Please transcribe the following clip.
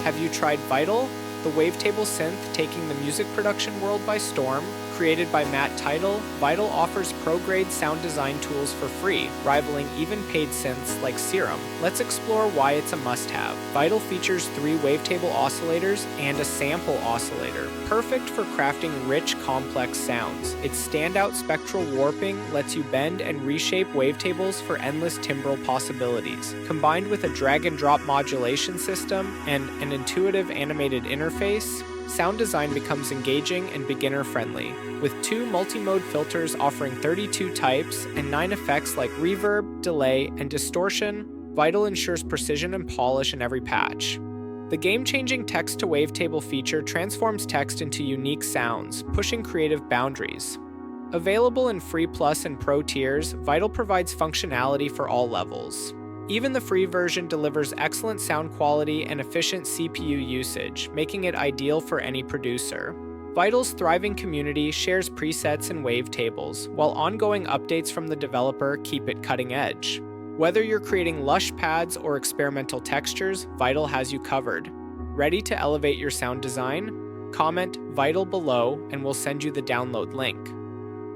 Have you tried Vital, the wavetable synth taking the music production world by storm? Created by Matt Title, Vital offers pro-grade sound design tools for free, rivaling even paid synths like Serum. Let's explore why it's a must-have. Vital features 3 wavetable oscillators and a sample oscillator, perfect for crafting rich, complex sounds. Its standout spectral warping lets you bend and reshape wavetables for endless timbral possibilities. Combined with a drag-and-drop modulation system and an intuitive animated interface, sound design becomes engaging and beginner-friendly. With 2 multi-mode filters offering 32 types and 9 effects like reverb, delay, and distortion, Vital ensures precision and polish in every patch. The game-changing text-to-wavetable feature transforms text into unique sounds, pushing creative boundaries. Available in Free Plus and Pro tiers, Vital provides functionality for all levels. Even the free version delivers excellent sound quality and efficient CPU usage, making it ideal for any producer. Vital's thriving community shares presets and wavetables, while ongoing updates from the developer keep it cutting edge. Whether you're creating lush pads or experimental textures, Vital has you covered. Ready to elevate your sound design? Comment Vital below and we'll send you the download link.